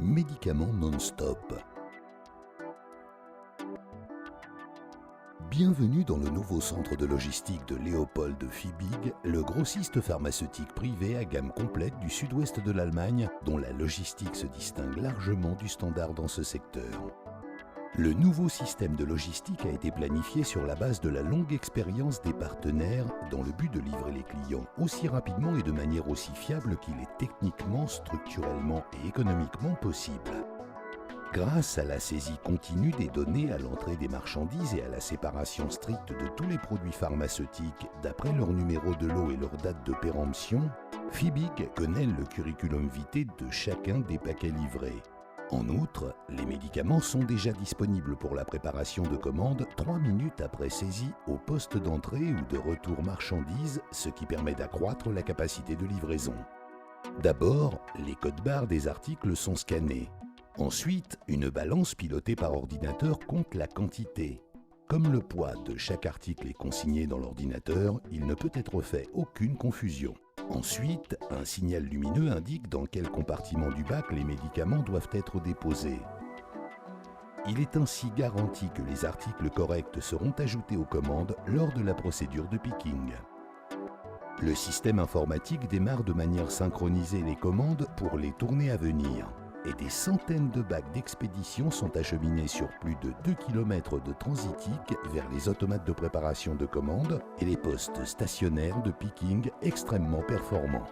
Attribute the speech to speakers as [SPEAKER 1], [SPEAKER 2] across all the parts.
[SPEAKER 1] Médicaments non-stop. Bienvenue dans le nouveau centre de logistique de Léopold Fiebig, le grossiste pharmaceutique privé à gamme complète du sud-ouest de l'Allemagne, dont la logistique se distingue largement du standard dans ce secteur. Le nouveau système de logistique a été planifié sur la base de la longue expérience des partenaires dans le but de livrer les clients aussi rapidement et de manière aussi fiable qu'il est techniquement, structurellement et économiquement possible. Grâce à la saisie continue des données à l'entrée des marchandises et à la séparation stricte de tous les produits pharmaceutiques d'après leur numéro de lot et leur date de péremption, Fiebig connaît le curriculum vitae de chacun des paquets livrés. En outre, les médicaments sont déjà disponibles pour la préparation de commandes 3 minutes après saisie au poste d'entrée ou de retour marchandises, ce qui permet d'accroître la capacité de livraison. D'abord, les codes-barres des articles sont scannés. Ensuite, une balance pilotée par ordinateur compte la quantité. Comme le poids de chaque article est consigné dans l'ordinateur, il ne peut être fait aucune confusion. Ensuite, un signal lumineux indique dans quel compartiment du bac les médicaments doivent être déposés. Il est ainsi garanti que les articles corrects seront ajoutés aux commandes lors de la procédure de picking. Le système informatique démarre de manière synchronisée les commandes pour les tournées à venir. Et des centaines de bacs d'expédition sont acheminés sur plus de 2 km de transitique vers les automates de préparation de commandes et les postes stationnaires de picking extrêmement performants.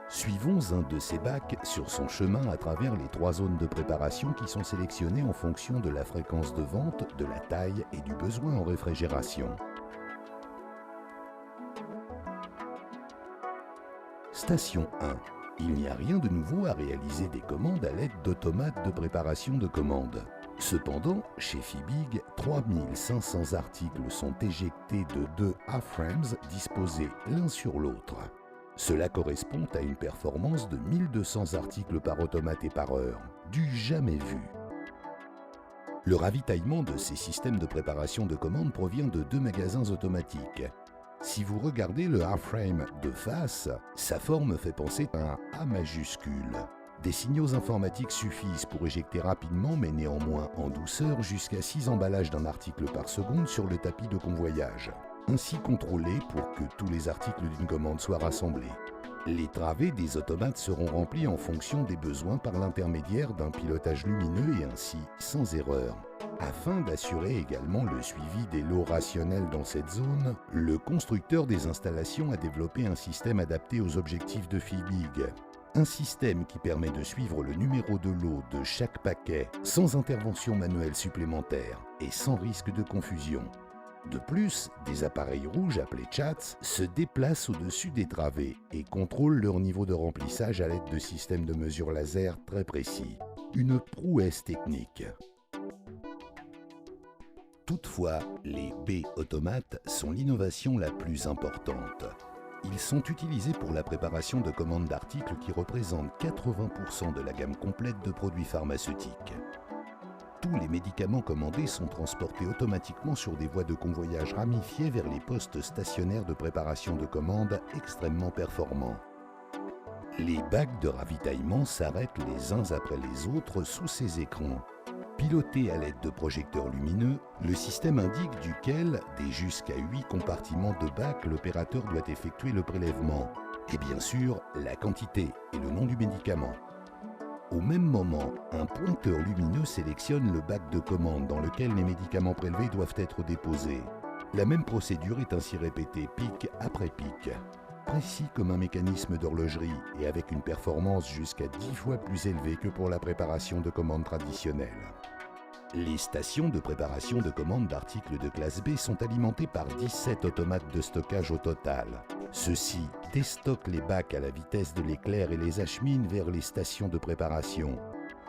[SPEAKER 1] Suivons un de ces bacs sur son chemin à travers les 3 zones de préparation qui sont sélectionnées en fonction de la fréquence de vente, de la taille et du besoin en réfrigération. Station 1. Il n'y a rien de nouveau à réaliser des commandes à l'aide d'automates de préparation de commandes. Cependant, chez Fiebig, 3500 articles sont éjectés de 2 A-frames disposés l'un sur l'autre. Cela correspond à une performance de 1200 articles par automate et par heure, du jamais vu. Le ravitaillement de ces systèmes de préparation de commandes provient de 2 magasins automatiques. Si vous regardez le A-frame de face, sa forme fait penser à un A majuscule. Des signaux informatiques suffisent pour éjecter rapidement mais néanmoins en douceur jusqu'à 6 emballages d'un article par seconde sur le tapis de convoyage, ainsi contrôlé pour que tous les articles d'une commande soient rassemblés. Les travées des automates seront remplies en fonction des besoins par l'intermédiaire d'un pilotage lumineux et ainsi sans erreur. Afin d'assurer également le suivi des lots rationnels dans cette zone, le constructeur des installations a développé un système adapté aux objectifs de Fiebig. Un système qui permet de suivre le numéro de lot de chaque paquet sans intervention manuelle supplémentaire et sans risque de confusion. De plus, des appareils rouges appelés chats se déplacent au-dessus des travées et contrôlent leur niveau de remplissage à l'aide de systèmes de mesure laser très précis. Une prouesse technique. Toutefois, les B-automates sont l'innovation la plus importante. Ils sont utilisés pour la préparation de commandes d'articles qui représentent 80% de la gamme complète de produits pharmaceutiques. Tous les médicaments commandés sont transportés automatiquement sur des voies de convoyage ramifiées vers les postes stationnaires de préparation de commandes extrêmement performants. Les bacs de ravitaillement s'arrêtent les uns après les autres sous ces écrans. Piloté à l'aide de projecteurs lumineux, le système indique duquel, des jusqu'à 8 compartiments de bac, l'opérateur doit effectuer le prélèvement. Et bien sûr, la quantité et le nom du médicament. Au même moment, un pointeur lumineux sélectionne le bac de commande dans lequel les médicaments prélevés doivent être déposés. La même procédure est ainsi répétée pic après pic. Précis comme un mécanisme d'horlogerie et avec une performance jusqu'à 10 fois plus élevée que pour la préparation de commandes traditionnelles. Les stations de préparation de commandes d'articles de classe B sont alimentées par 17 automates de stockage au total. Ceux-ci déstockent les bacs à la vitesse de l'éclair et les acheminent vers les stations de préparation.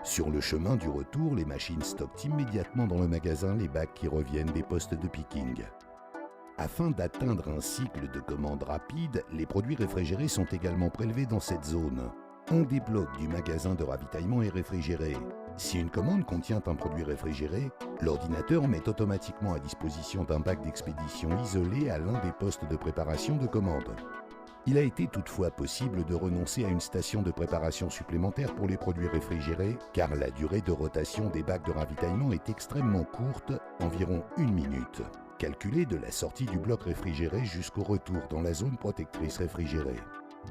[SPEAKER 1] Sur le chemin du retour, les machines stockent immédiatement dans le magasin les bacs qui reviennent des postes de picking. Afin d'atteindre un cycle de commande rapide, les produits réfrigérés sont également prélevés dans cette zone. Un des blocs du magasin de ravitaillement est réfrigéré. Si une commande contient un produit réfrigéré, l'ordinateur met automatiquement à disposition d'un bac d'expédition isolé à l'un des postes de préparation de commande. Il a été toutefois possible de renoncer à une station de préparation supplémentaire pour les produits réfrigérés, car la durée de rotation des bacs de ravitaillement est extrêmement courte, environ 1 minute, calculée de la sortie du bloc réfrigéré jusqu'au retour dans la zone protectrice réfrigérée.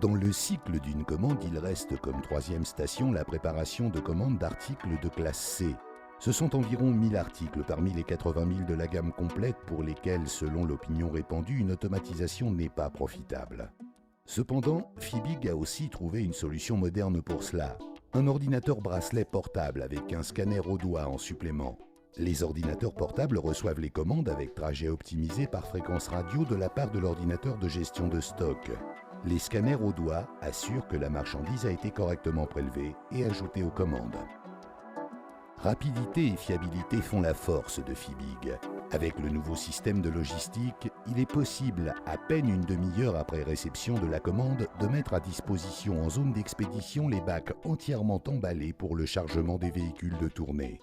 [SPEAKER 1] Dans le cycle d'une commande, il reste comme troisième station la préparation de commandes d'articles de classe C. Ce sont environ 1000 articles parmi les 80 000 de la gamme complète pour lesquels, selon l'opinion répandue, une automatisation n'est pas profitable. Cependant, Fibig a aussi trouvé une solution moderne pour cela. Un ordinateur bracelet portable avec un scanner au doigt en supplément. Les ordinateurs portables reçoivent les commandes avec trajet optimisé par fréquence radio de la part de l'ordinateur de gestion de stock. Les scanners au doigt assurent que la marchandise a été correctement prélevée et ajoutée aux commandes. Rapidité et fiabilité font la force de Fibig. Avec le nouveau système de logistique, il est possible, à peine une demi-heure après réception de la commande, de mettre à disposition en zone d'expédition les bacs entièrement emballés pour le chargement des véhicules de tournée.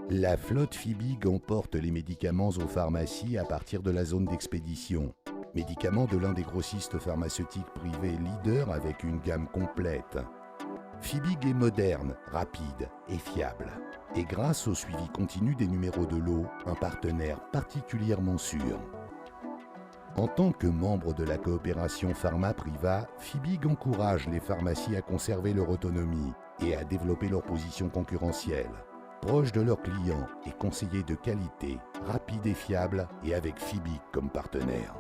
[SPEAKER 1] La flotte Fibig emporte les médicaments aux pharmacies à partir de la zone d'expédition. Médicaments de l'un des grossistes pharmaceutiques privés leader avec une gamme complète. Fibig est moderne, rapide et fiable. Et grâce au suivi continu des numéros de lot, un partenaire particulièrement sûr. En tant que membre de la coopération Pharma-Priva, Fibig encourage les pharmacies à conserver leur autonomie et à développer leur position concurrentielle. Proche de leurs clients et conseillers de qualité, rapide et fiable, et avec Fibig comme partenaire.